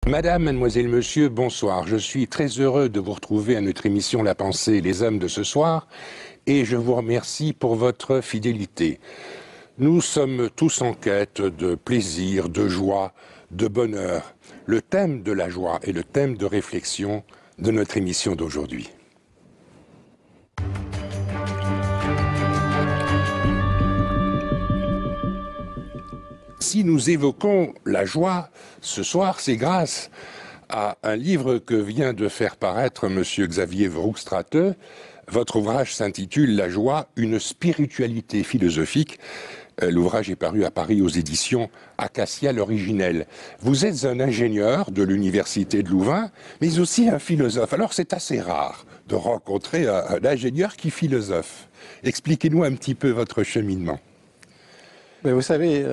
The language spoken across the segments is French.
Madame, mademoiselle, monsieur, bonsoir. Je suis très heureux de vous retrouver à notre émission La Pensée, les hommes de ce soir, et je vous remercie pour votre fidélité. Nous sommes tous en quête de plaisir, de joie, de bonheur. Le thème de la joie est le thème de réflexion de notre émission d'aujourd'hui. Si nous évoquons la joie ce soir, c'est grâce à un livre que vient de faire paraître M. Xavier Vroegstraete. Votre ouvrage s'intitule « La joie, une spiritualité philosophique ». L'ouvrage est paru à Paris aux éditions Acacia l'Originel. Vous êtes un ingénieur de l'université de Louvain, mais aussi un philosophe. Alors c'est assez rare de rencontrer un ingénieur qui philosophe. Expliquez-nous un petit peu votre cheminement. Mais vous savez,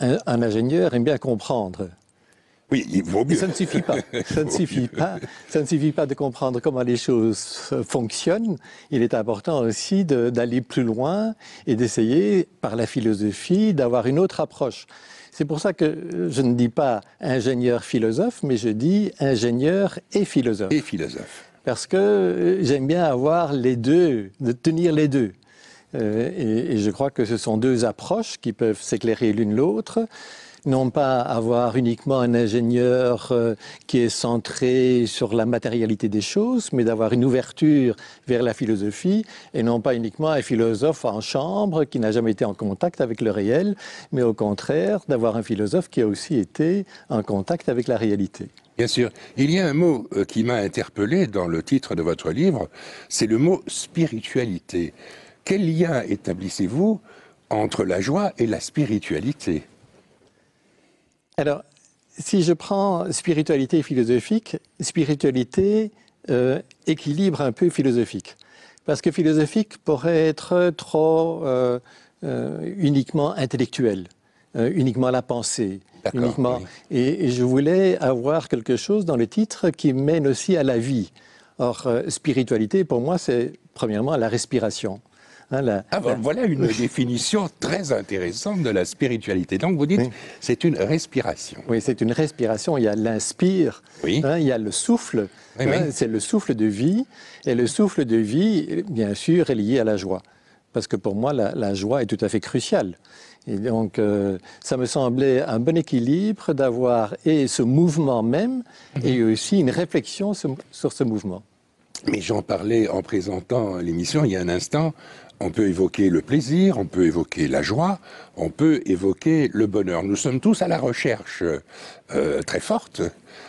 un ingénieur aime bien comprendre. Oui, il vaut mieux. Et ça ne suffit pas. Ça ne suffit pas. Ça ne suffit pas de comprendre comment les choses fonctionnent. Il est important aussi d'aller plus loin et d'essayer, par la philosophie, d'avoir une autre approche. C'est pour ça que je ne dis pas ingénieur-philosophe, mais je dis ingénieur et philosophe. Et philosophe. Parce que j'aime bien avoir les deux, de tenir les deux. Et je crois que ce sont deux approches qui peuvent s'éclairer l'une l'autre. Non pas avoir uniquement un ingénieur qui est centré sur la matérialité des choses, mais d'avoir une ouverture vers la philosophie, et non pas uniquement un philosophe en chambre qui n'a jamais été en contact avec le réel, mais au contraire d'avoir un philosophe qui a aussi été en contact avec la réalité. Bien sûr. Il y a un mot qui m'a interpellé dans le titre de votre livre, c'est le mot spiritualité. Quel lien établissez-vous entre la joie et la spiritualité ? Alors, si je prends spiritualité philosophique, spiritualité équilibre un peu philosophique. Parce que philosophique pourrait être trop uniquement intellectuel, uniquement la pensée. Uniquement. Oui. Et je voulais avoir quelque chose dans le titre qui mène aussi à la vie. Or, spiritualité, pour moi, c'est premièrement la respiration. Voilà une définition très intéressante de la spiritualité. Donc vous dites, oui, c'est une respiration. Oui, c'est une respiration. Il y a l'inspire, oui, il y a le souffle. Oui, oui. C'est le souffle de vie. Et le souffle de vie, bien sûr, est lié à la joie. Parce que pour moi, la joie est tout à fait cruciale. Et donc, ça me semblait un bon équilibre d'avoir et ce mouvement même, et aussi une réflexion sur ce mouvement. Mais j'en parlais en présentant l'émission il y a un instant. On peut évoquer le plaisir, on peut évoquer la joie, on peut évoquer le bonheur. Nous sommes tous à la recherche très forte,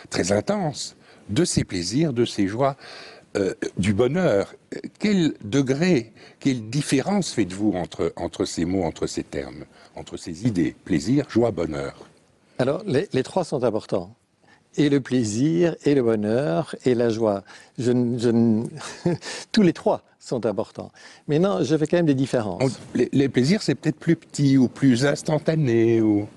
très intense, de ces plaisirs, de ces joies, du bonheur. Quel degré, quelle différence faites-vous entre ces mots, entre ces termes, entre ces idées, plaisir, joie, bonheur? Alors, les trois sont importants. Et le plaisir, et le bonheur, et la joie. Tous les trois sont importants. Mais non, je fais quand même des différences. Les plaisirs, c'est peut-être plus petit ou plus instantané ou...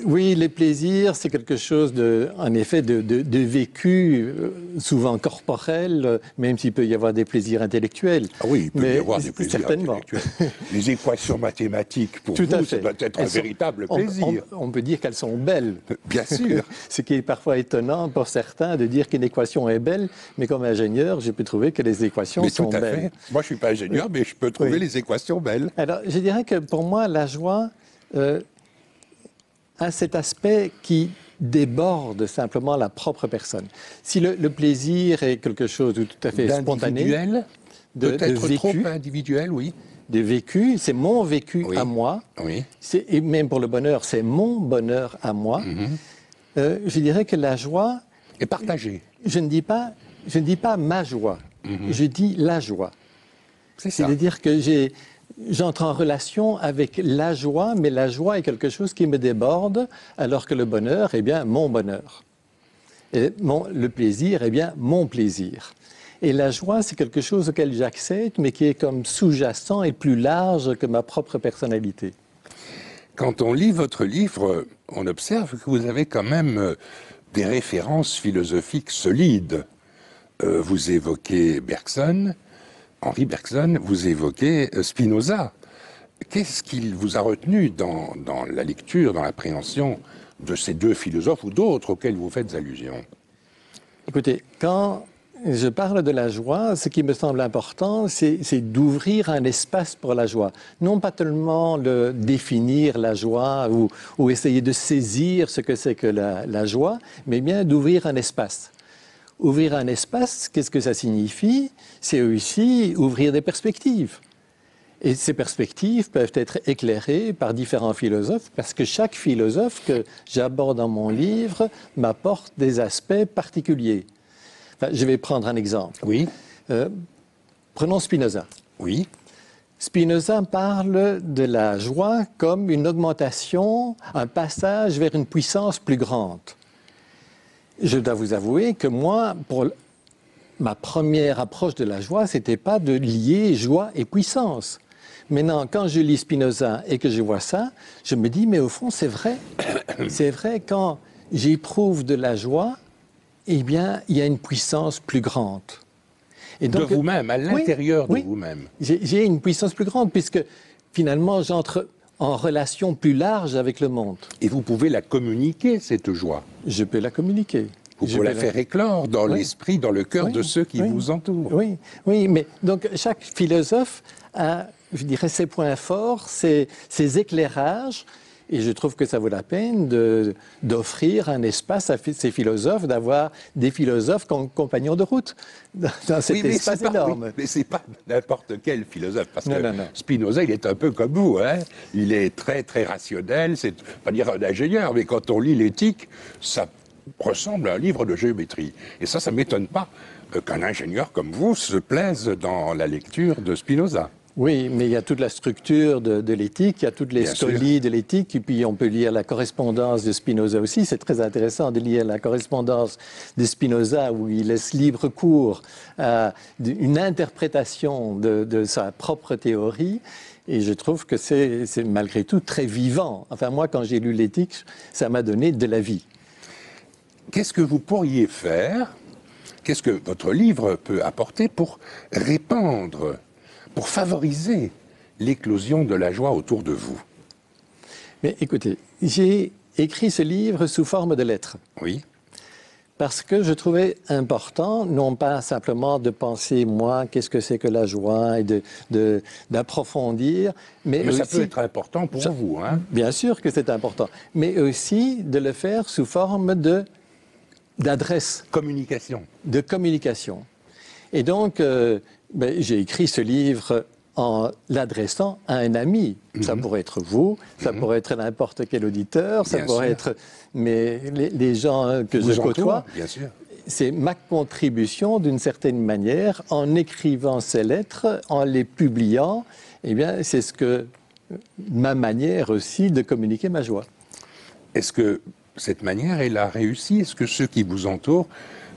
Oui, les plaisirs, c'est quelque chose, en effet, de vécu, souvent corporel, même s'il peut y avoir des plaisirs intellectuels. Ah oui, il peut y avoir des plaisirs certainement. Intellectuels. Les équations mathématiques, pour vous, ça doit être un véritable plaisir. On peut dire qu'elles sont belles. Bien sûr. Ce qui est parfois étonnant pour certains de dire qu'une équation est belle, mais comme ingénieur, je peux trouver que les équations sont belles. Fait. Moi, je ne suis pas ingénieur, mais je peux trouver les équations belles. Alors, je dirais que pour moi, la joie... à cet aspect qui déborde simplement la propre personne. Si le plaisir est quelque chose de tout à fait spontané, peut-être trop individuel, oui. De vécu, c'est mon vécu oui. à moi, oui. Et même pour le bonheur, c'est mon bonheur à moi. Je dirais que la joie... est partagée. Je ne dis pas ma joie, je dis la joie. C'est-à-dire que j'entre en relation avec la joie, mais la joie est quelque chose qui me déborde, alors que le bonheur est bien mon bonheur. Et le plaisir est bien mon plaisir. Et la joie, c'est quelque chose auquel j'accède, mais qui est comme sous-jacent et plus large que ma propre personnalité. Quand on lit votre livre, on observe que vous avez quand même des références philosophiques solides. Vous évoquez Bergson, Henri Bergson, vous évoquez Spinoza. Qu'est-ce qu'il vous a retenu dans la lecture, dans l'appréhension de ces deux philosophes ou d'autres auxquels vous faites allusion? Écoutez, quand je parle de la joie, ce qui me semble important, c'est d'ouvrir un espace pour la joie. Non pas tellement définir la joie ou essayer de saisir ce que c'est que la joie, mais bien d'ouvrir un espace. Ouvrir un espace, qu'est-ce que ça signifie? C'est aussi ouvrir des perspectives. Et ces perspectives peuvent être éclairées par différents philosophes, parce que chaque philosophe que j'aborde dans mon livre m'apporte des aspects particuliers. Enfin, je vais prendre un exemple. Oui. Prenons Spinoza. Oui. Spinoza parle de la joie comme une augmentation, un passage vers une puissance plus grande. Je dois vous avouer que moi, pour ma première approche de la joie, c'était pas de lier joie et puissance. Maintenant, quand je lis Spinoza et que je vois ça, je me dis, mais au fond, c'est vrai. C'est vrai, quand j'éprouve de la joie, eh bien, il y a une puissance plus grande. Et donc, de vous-même, à l'intérieur de vous-même. J'ai une puissance plus grande, puisque finalement, j'entre en relation plus large avec le monde. Et vous pouvez la communiquer, cette joie. Je peux la communiquer. Vous pouvez la faire éclore dans l'esprit, dans le cœur de ceux qui vous entourent. Oui, mais donc chaque philosophe a, je dirais, ses points forts, ses éclairages, et je trouve que ça vaut la peine d'offrir un espace à ces philosophes, d'avoir des philosophes comme compagnons de route dans cet espace énorme. Mais ce n'est pas n'importe quel philosophe, parce que non. Spinoza, il est un peu comme vous. Hein, il est très, très rationnel, c'est pas dire un ingénieur, mais quand on lit l'éthique, ça ressemble à un livre de géométrie. Et ça ne m'étonne pas qu'un ingénieur comme vous se plaise dans la lecture de Spinoza. Oui, mais il y a toute la structure de l'éthique, il y a toutes les scolies de l'éthique, et puis on peut lire la correspondance de Spinoza aussi. C'est très intéressant de lire la correspondance de Spinoza, où il laisse libre cours à une interprétation de sa propre théorie. Et je trouve que c'est malgré tout très vivant. Enfin, moi, quand j'ai lu l'éthique, ça m'a donné de la vie. Qu'est-ce que vous pourriez faire, qu'est-ce que votre livre peut apporter pour répandre, pour favoriser l'éclosion de la joie autour de vous? Mais écoutez, j'ai écrit ce livre sous forme de lettres. Oui. Parce que je trouvais important, non pas simplement de penser, moi, qu'est-ce que c'est que la joie, et d'approfondir, mais aussi, ça peut être important pour vous, hein? Bien sûr que c'est important, mais aussi de le faire sous forme d'adresse. Communication. De communication. Et donc, j'ai écrit ce livre en l'adressant à un ami. Ça pourrait être vous, ça pourrait être n'importe quel auditeur, ça pourrait être les gens que je côtoie. Bien sûr. C'est ma contribution, d'une certaine manière, en écrivant ces lettres, en les publiant. Eh bien, c'est ma manière aussi de communiquer ma joie. Est-ce que cette manière, elle a réussi? Est-ce que ceux qui vous entourent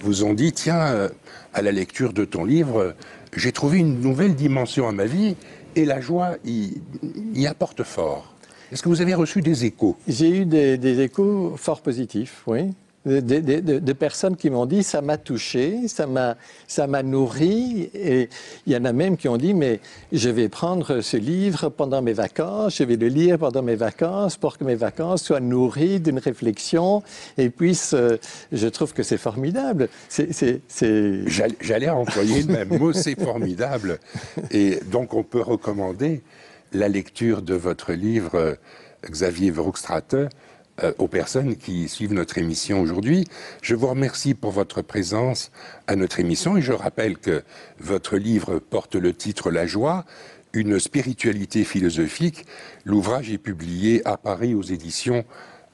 vous ont dit, tiens, à la lecture de ton livre, j'ai trouvé une nouvelle dimension à ma vie et la joie y apporte fort? Est-ce que vous avez reçu des échos? J'ai eu des échos fort positifs, oui. De personnes qui m'ont dit, ça m'a touché, ça m'a nourri. Et il y en a même qui ont dit, mais je vais prendre ce livre pendant mes vacances, je vais le lire pendant mes vacances pour que mes vacances soient nourries d'une réflexion. Et puis, je trouve que c'est formidable. J'allais employer le même mot, c'est formidable. Et donc, on peut recommander la lecture de votre livre, Xavier Vroegstrate, aux personnes qui suivent notre émission aujourd'hui. Je vous remercie pour votre présence à notre émission et je rappelle que votre livre porte le titre La joie, une spiritualité philosophique. L'ouvrage est publié à Paris aux éditions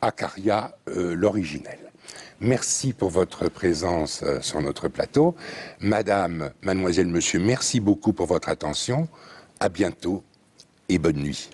Acaria, l'originel. Merci pour votre présence sur notre plateau. Madame, mademoiselle, monsieur, merci beaucoup pour votre attention. À bientôt et bonne nuit.